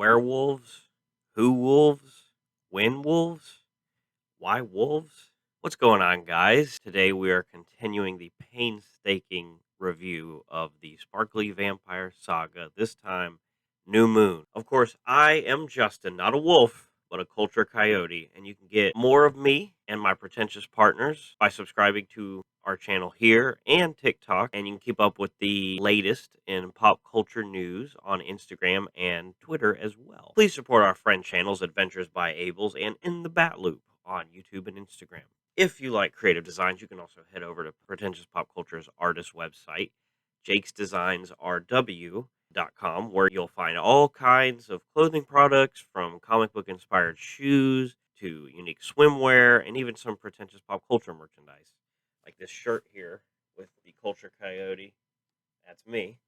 Werewolves? Who wolves? When wolves? Why wolves? What's going on, guys? Today we are continuing the painstaking review of the Sparkly Vampire Saga, this time New Moon. Of course, I am Justin, not a wolf, but a Culture Coyote, and you can get more of me and my pretentious partners by subscribing to our channel here and TikTok, and you can keep up with the latest in pop culture news on Instagram and Twitter as well. Please support our friend channels Adventures by Abels and In the Bat Loop on YouTube and Instagram. If you like creative designs, you can also head over to Pretentious Pop Culture's artist website, jakesdesignsrw.com, where you'll find all kinds of clothing products from comic book inspired shoes to unique swimwear and even some pretentious pop culture merchandise. Like this shirt here with the Culture Coyote. That's me.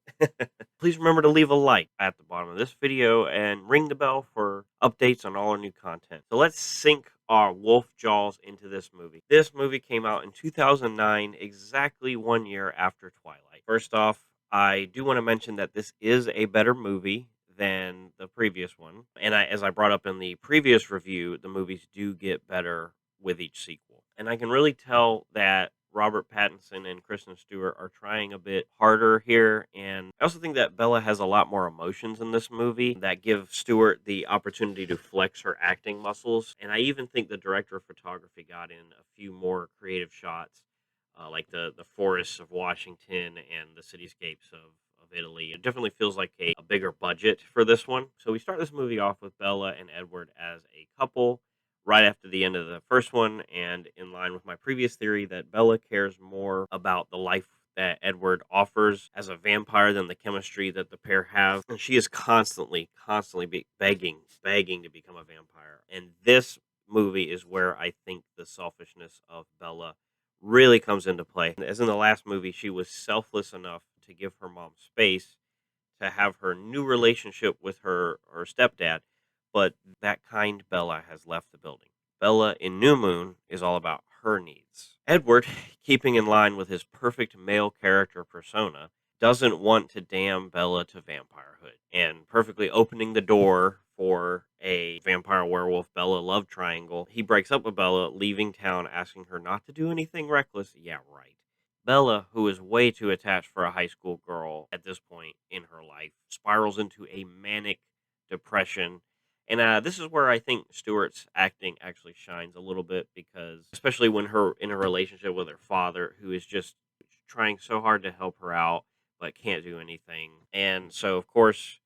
Please remember to leave a like at the bottom of this video and ring the bell for updates on all our new content. So let's sink our wolf jaws into this movie. This movie came out in 2009, exactly 1 year after Twilight. First off, I do want to mention that this is a better movie than the previous one. And as I brought up in the previous review, the movies do get better with each sequel. And I can really tell that Robert Pattinson and Kristen Stewart are trying a bit harder here. And I also think that Bella has a lot more emotions in this movie that give Stewart the opportunity to flex her acting muscles. And I even think the director of photography got in a few more creative shots, like the forests of Washington and the cityscapes of Italy. It definitely feels like a bigger budget for this one. So we start this movie off with Bella and Edward as a couple right after the end of the first one, and in line with my previous theory that Bella cares more about the life that Edward offers as a vampire than the chemistry that the pair have. And she is constantly begging to become a vampire. And this movie is where I think the selfishness of Bella really comes into play. As in the last movie, she was selfless enough to give her mom space to have her new relationship with her stepdad, but that kind Bella has left the building. Bella in New Moon is all about her needs. Edward, keeping in line with his perfect male character persona, doesn't want to damn Bella to vampirehood, and perfectly opening the door for a vampire werewolf Bella love triangle, he breaks up with Bella, leaving town, asking her not to do anything reckless. Yeah, right. Bella, who is way too attached for a high school girl at this point in her life, spirals into a manic depression. And this is where I think Stewart's acting actually shines a little bit, because, especially when her in a relationship with her father, who is just trying so hard to help her out but can't do anything. And so, of course,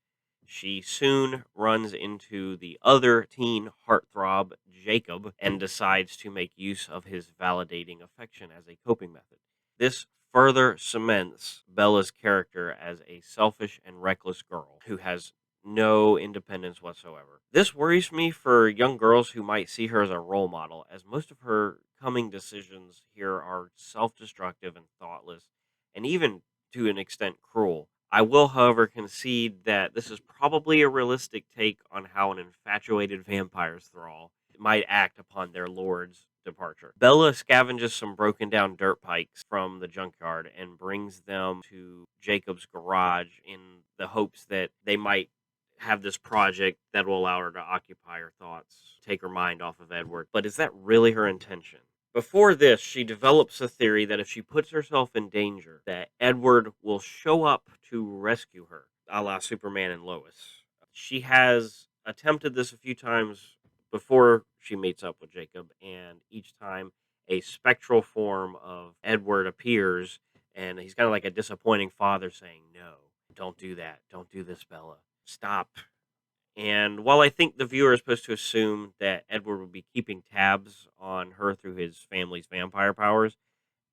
she soon runs into the other teen heartthrob, Jacob, and decides to make use of his validating affection as a coping method. This further cements Bella's character as a selfish and reckless girl who has no independence whatsoever. This worries me for young girls who might see her as a role model, as most of her coming decisions here are self destructive and thoughtless, and even to an extent cruel. I will, however, concede that this is probably a realistic take on how an infatuated vampire's thrall might act upon their lord's departure. Bella scavenges some broken down dirt bikes from the junkyard and brings them to Jacob's garage in the hopes that they might have this project that will allow her to occupy her thoughts, take her mind off of Edward. But is that really her intention? Before this, she develops a theory that if she puts herself in danger, that Edward will show up to rescue her, a la Superman and Lois. She has attempted this a few times before she meets up with Jacob, and each time a spectral form of Edward appears, and he's kind of like a disappointing father saying, "No, don't do that. Don't do this, Bella. Stop." And while I think the viewer is supposed to assume that Edward will be keeping tabs on her through his family's vampire powers,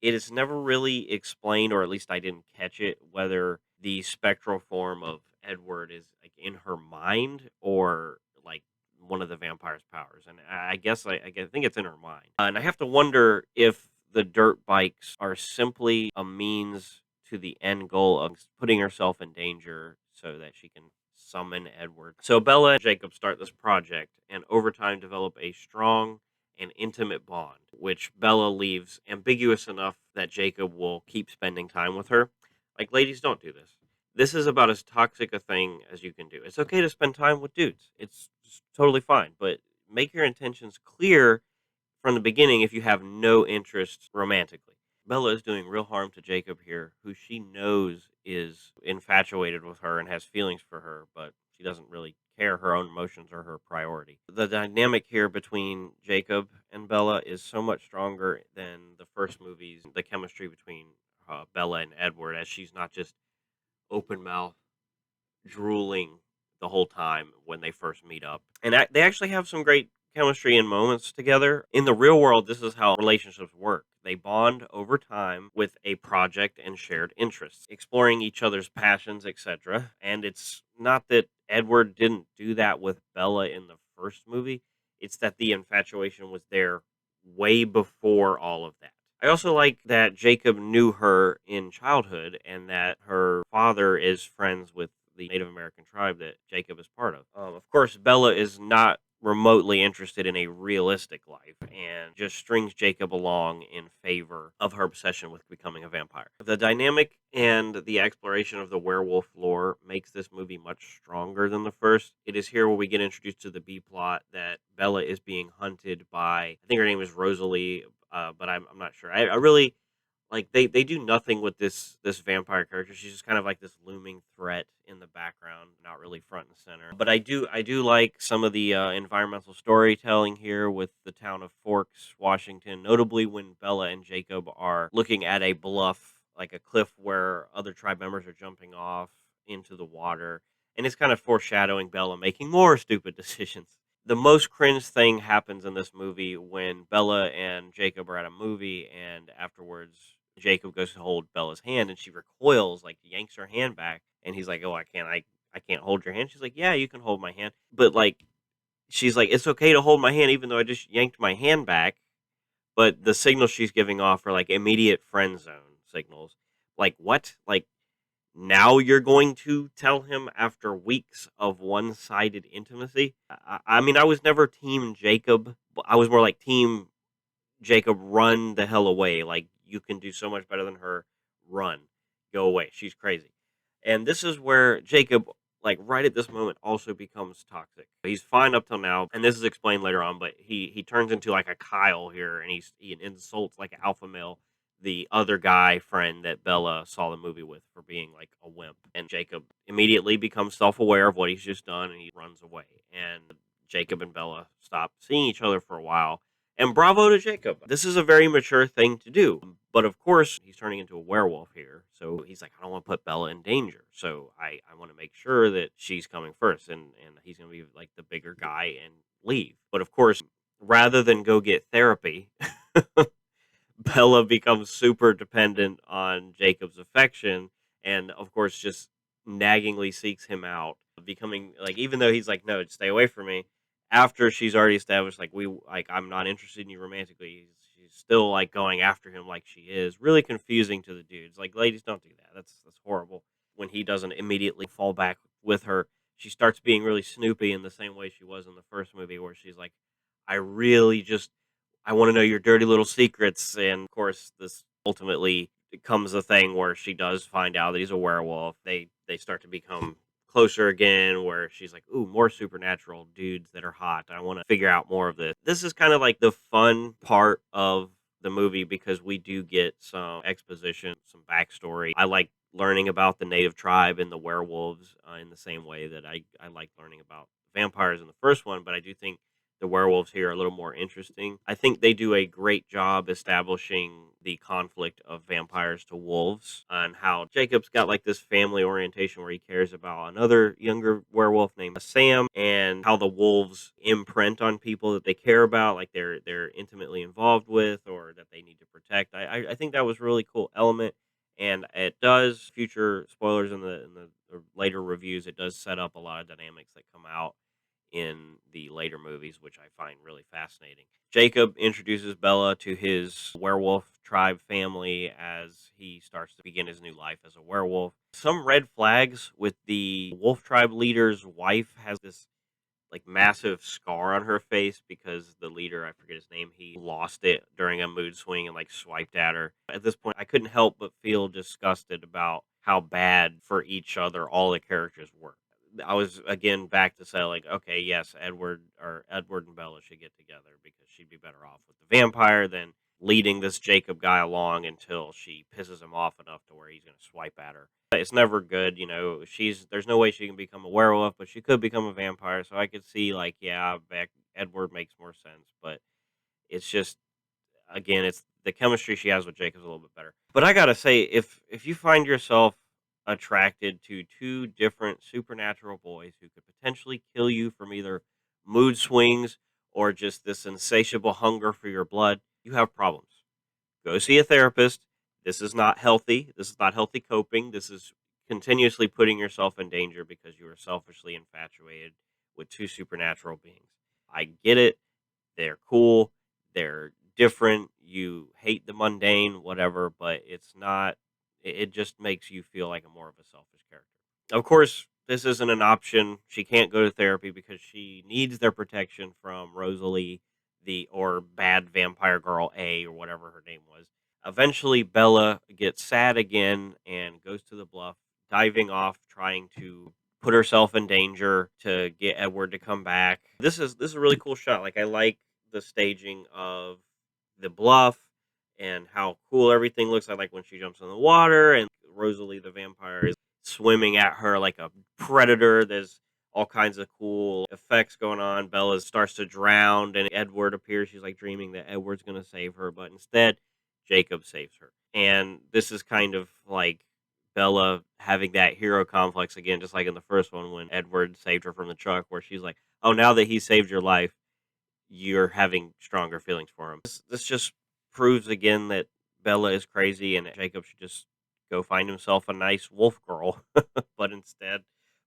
it is never really explained, or at least I didn't catch it, whether the spectral form of Edward is like in her mind or like one of the vampire's powers. And I guess I think it's in her mind. And I have to wonder if the dirt bikes are simply a means to the end goal of putting herself in danger so that she can summon Edward. So Bella and Jacob start this project and over time develop a strong and intimate bond, which Bella leaves ambiguous enough that Jacob will keep spending time with her. Like, ladies, don't do this. This is about as toxic a thing as you can do. It's okay to spend time with dudes. It's just totally fine, but make your intentions clear from the beginning if you have no interest romantically. Bella is doing real harm to Jacob here, who she knows is infatuated with her and has feelings for her, but she doesn't really care. Her own emotions are her priority. The dynamic here between Jacob and Bella is so much stronger than the first movies. The chemistry between Bella and Edward, as she's not just open mouth drooling the whole time when they first meet up. And they actually have some great chemistry and moments together. In the real world, this is how relationships work. They bond over time with a project and shared interests, exploring each other's passions, etc. And it's not that Edward didn't do that with Bella in the first movie, it's that the infatuation was there way before all of that. I also like that Jacob knew her in childhood and that her father is friends with the Native American tribe that Jacob is part of. Of course, Bella is not remotely interested in a realistic life and just strings Jacob along in favor of her obsession with becoming a vampire. The dynamic and the exploration of the werewolf lore makes this movie much stronger than the first. It is here where we get introduced to the B plot that Bella is being hunted by, I think her name is Rosalie, but I'm not sure. I really like they do nothing with this vampire character. She's just kind of like this looming threat in the background, not really front and center. But I do like some of the environmental storytelling here with the town of Forks, Washington, notably when Bella and Jacob are looking at a bluff, like a cliff where other tribe members are jumping off into the water, and it's kind of foreshadowing Bella making more stupid decisions. The most cringe thing happens in this movie when Bella and Jacob are at a movie, and afterwards Jacob goes to hold Bella's hand, and she recoils, like yanks her hand back, and he's like, "Oh, I can't hold your hand." She's like, "Yeah, you can hold my hand," but like she's like, "It's okay to hold my hand, even though I just yanked my hand back." But the signals she's giving off are like immediate friend zone signals. Like what? Like now you're going to tell him after weeks of one-sided intimacy? I mean, I was never team Jacob. I was more like team Jacob, run the hell away. Like you can do so much better than her. Run. Go away. She's crazy. And this is where Jacob, like right at this moment, also becomes toxic. He's fine up till now, and this is explained later on, but he turns into like a Kyle here, and he insults like alpha male the other guy friend that Bella saw the movie with for being like a wimp. And Jacob immediately becomes self aware of what he's just done, and he runs away. And Jacob and Bella stop seeing each other for a while, and bravo to Jacob. This is a very mature thing to do. But of course, he's turning into a werewolf here. So he's like, I don't want to put Bella in danger. So I want to make sure that she's coming first. And he's going to be like the bigger guy and leave. But of course, rather than go get therapy, Bella becomes super dependent on Jacob's affection, and of course just naggingly seeks him out, becoming like, even though he's like, no, stay away from me, after she's already established like, I'm not interested in you romantically, she's still like going after him like she is. Really confusing to the dudes. Like, ladies, don't do that. That's horrible. When he doesn't immediately fall back with her, she starts being really snoopy in the same way she was in the first movie, where she's like, I really just I want to know your dirty little secrets. And of course, this ultimately becomes a thing where she does find out that he's a werewolf. They start to become closer again, where she's like, "Ooh, more supernatural dudes that are hot. I want to figure out more of this." This is kind of like the fun part of the movie because we do get some exposition, some backstory. I like learning about the native tribe and the werewolves in the same way that I like learning about vampires in the first one, but I do think the werewolves here are a little more interesting. I think they do a great job establishing the conflict of vampires to wolves and how Jacob's got like this family orientation where he cares about another younger werewolf named Sam, and how the wolves imprint on people that they care about, like they're intimately involved with or that they need to protect. I think that was a really cool element, and it does, future spoilers in the later reviews, it does set up a lot of dynamics that come out in the later movies, which I find really fascinating. Jacob introduces Bella to his werewolf tribe family as he starts to begin his new life as a werewolf. Some red flags with the wolf tribe leader's wife has this like massive scar on her face because the leader, I forget his name, he lost it during a mood swing and like swiped at her. At this point, I couldn't help but feel disgusted about how bad for each other all the characters were. I was again back to say like, okay, yes, Edward and Bella should get together because she'd be better off with the vampire than leading this Jacob guy along until she pisses him off enough to where he's going to swipe at her. It's never good, there's no way she can become a werewolf, but she could become a vampire. So I could see like, yeah, back Edward makes more sense, but it's just again, it's the chemistry she has with Jacob's a little bit better. But I gotta say, if you find yourself attracted to two different supernatural boys who could potentially kill you from either mood swings or just this insatiable hunger for your blood, you have problems. Go see a therapist. This is not healthy. This is not healthy coping. This is continuously putting yourself in danger because you are selfishly infatuated with two supernatural beings. I get it. They're cool, they're different, you hate the mundane, whatever, but it's not it just makes you feel like a more of a selfish character. Of course, this isn't an option. She can't go to therapy because she needs their protection from Rosalie, the or bad vampire girl A or whatever her name was. Eventually Bella gets sad again and goes to the bluff, diving off, trying to put herself in danger to get Edward to come back. This is a really cool shot. Like I like the staging of the bluff and how cool everything looks. I like when she jumps in the water and Rosalie the vampire is swimming at her like a predator. There's all kinds of cool effects going on. Bella starts to drown and Edward appears. She's like dreaming that Edward's going to save her, but instead Jacob saves her. And this is kind of like Bella having that hero complex again, just like in the first one when Edward saved her from the truck, where she's like, "Oh, now that he saved your life, you're having stronger feelings for him." This just proves again that Bella is crazy and that Jacob should just go find himself a nice wolf girl, but instead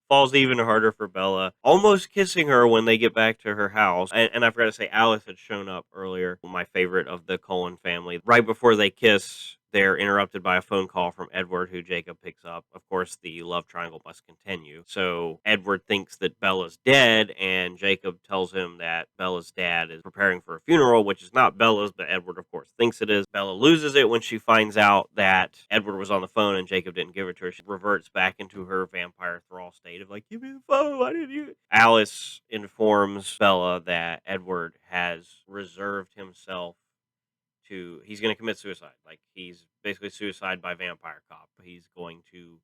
falls even harder for Bella, almost kissing her when they get back to her house. And I forgot to say, Alice had shown up earlier, my favorite of the Cullen family. Right before they kiss, they're interrupted by a phone call from Edward, who Jacob picks up. Of course, the love triangle must continue. So Edward thinks that Bella's dead, and Jacob tells him that Bella's dad is preparing for a funeral, which is not Bella's, but Edward, of course, thinks it is. Bella loses it when she finds out that Edward was on the phone and Jacob didn't give it to her. She reverts back into her vampire thrall state of like, "Give me the phone, why didn't you?" Alice informs Bella that Edward has reserved himself he's going to commit suicide. Like he's basically suicide by vampire cop. He's going to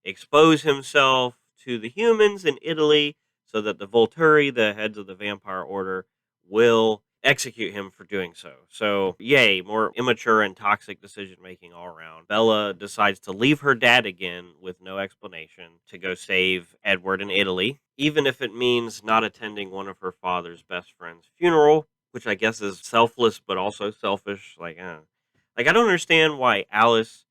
expose himself to the humans in Italy so that the Volturi, the heads of the vampire order, will execute him for doing so. So, yay, more immature and toxic decision making all around. Bella decides to leave her dad again with no explanation to go save Edward in Italy, even if it means not attending one of her father's best friend's funeral, which I guess is selfless but also selfish. Like I don't understand why Alice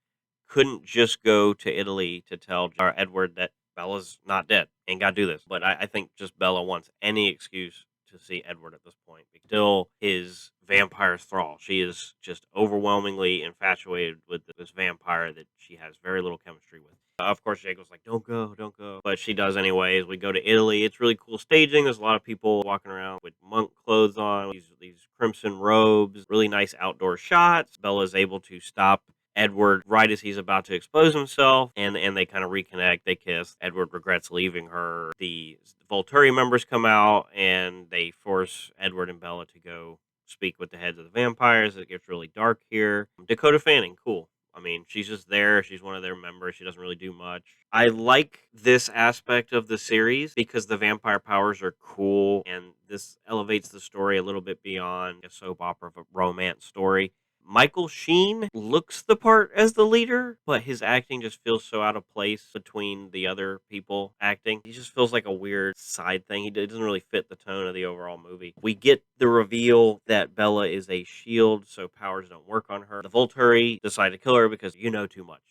couldn't just go to Italy to tell Edward that Bella's not dead. Ain't got to do this. But I think just Bella wants any excuse to see Edward at this point. Still his vampire thrall. She is just overwhelmingly infatuated with this vampire that she has very little chemistry with. Of course, Jacob's like, "Don't go, don't go." But she does anyways. We go to Italy. It's really cool staging. There's a lot of people walking around with monk clothes on, these crimson robes, really nice outdoor shots. Bella's able to stop Edward right as he's about to expose himself, and they kind of reconnect. They kiss. Edward regrets leaving her. The Volturi members come out and they force Edward and Bella to go speak with the heads of the vampires. It gets really dark here. Dakota Fanning, cool. I mean, she's just there. She's one of their members. She doesn't really do much. I like this aspect of the series because the vampire powers are cool and this elevates the story a little bit beyond a soap opera of a romance story. Michael Sheen looks the part as the leader, but his acting just feels so out of place between the other people acting. He just feels like a weird side thing. He doesn't really fit the tone of the overall movie. We get the reveal that Bella is a shield, so powers don't work on her. The Volturi decide to kill her because you know too much.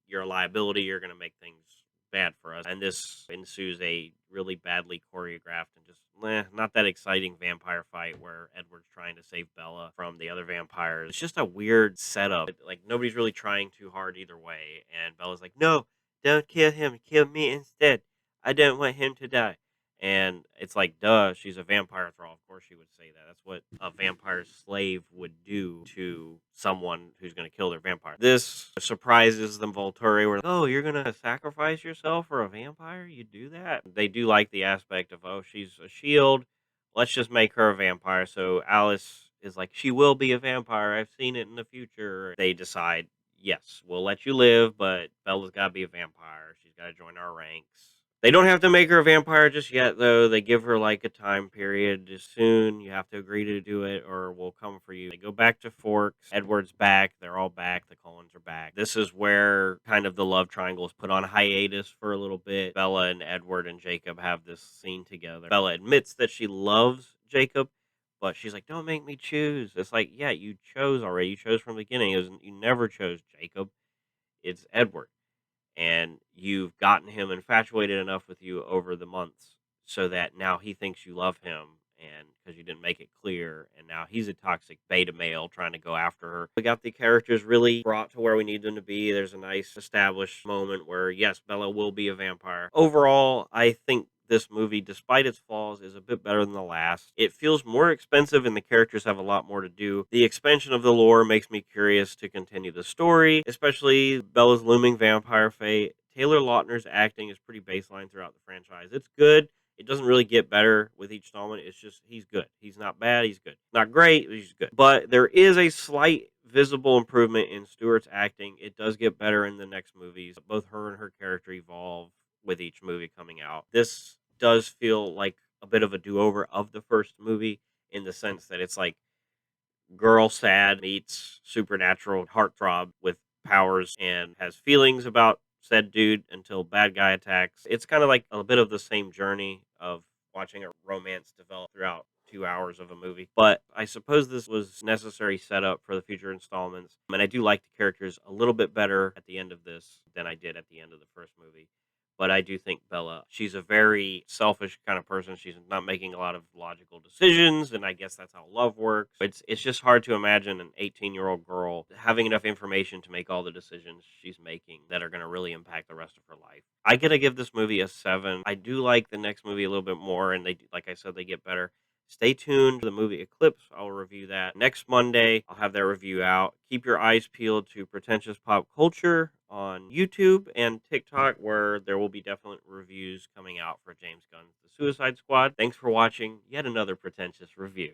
You're a liability. You're going to make things bad for us. And this ensues a really badly choreographed and just not that exciting vampire fight where Edward's trying to save Bella from the other vampires. It's just a weird setup. Like nobody's really trying too hard either way. And Bella's like, "No, don't kill him. Kill me instead. I don't want him to die." And it's like, duh, she's a vampire thrall. Of course she would say that. That's what a vampire slave would do to someone who's going to kill their vampire. This surprises them, Volturi, where, oh, you're going to sacrifice yourself for a vampire? You do that? They do like the aspect of, oh, she's a shield. Let's just make her a vampire. So Alice is like, she will be a vampire. I've seen it in the future. They decide, yes, we'll let you live, but Bella's got to be a vampire. She's got to join our ranks. They don't have to make her a vampire just yet, though. They give her like a time period. Just soon, you have to agree to do it, or we'll come for you. They go back to Forks. Edward's back. They're all back. The Cullens are back. This is where kind of the love triangle is put on hiatus for a little bit. Bella and Edward and Jacob have this scene together. Bella admits that she loves Jacob, but she's like, "Don't make me choose." It's like, yeah, you chose already. You chose from the beginning. You never chose Jacob. It's Edward, and you've gotten him infatuated enough with you over the months so that now he thinks you love him, and because you didn't make it clear, and now he's a toxic beta male trying to go after her. We got the characters really brought to where we need them to be. There's a nice established moment where, yes, Bella will be a vampire. Overall, I think this movie, despite its flaws, is a bit better than the last. It feels more expensive and the characters have a lot more to do. The expansion of the lore makes me curious to continue the story, especially Bella's looming vampire fate. Taylor Lautner's acting is pretty baseline throughout the franchise. It's good. It doesn't really get better with each installment. It's just he's good. He's not bad. He's good. Not great. But he's good. But there is a slight visible improvement in Stewart's acting. It does get better in the next movies. Both her and her character evolve with each movie coming out. This does feel like a bit of a do-over of the first movie in the sense that it's like girl sad meets supernatural heartthrob with powers and has feelings about said dude until bad guy attacks. It's kind of like a bit of the same journey of watching a romance develop throughout 2 hours of a movie. But I suppose this was necessary setup for the future installments. And I do like the characters a little bit better at the end of this than I did at the end of the first movie. But I do think Bella, she's a very selfish kind of person. She's not making a lot of logical decisions, and I guess that's how love works. It's just hard to imagine an 18-year-old girl having enough information to make all the decisions she's making that are going to really impact the rest of her life. I gotta give this movie a 7. I do like the next movie a little bit more, and like I said, they get better. Stay tuned for the movie Eclipse. I'll review that next Monday. I'll have that review out. Keep your eyes peeled to Pretentious Pop Culture on YouTube and TikTok, where there will be definite reviews coming out for James Gunn's The Suicide Squad. Thanks for watching yet another Pretentious review.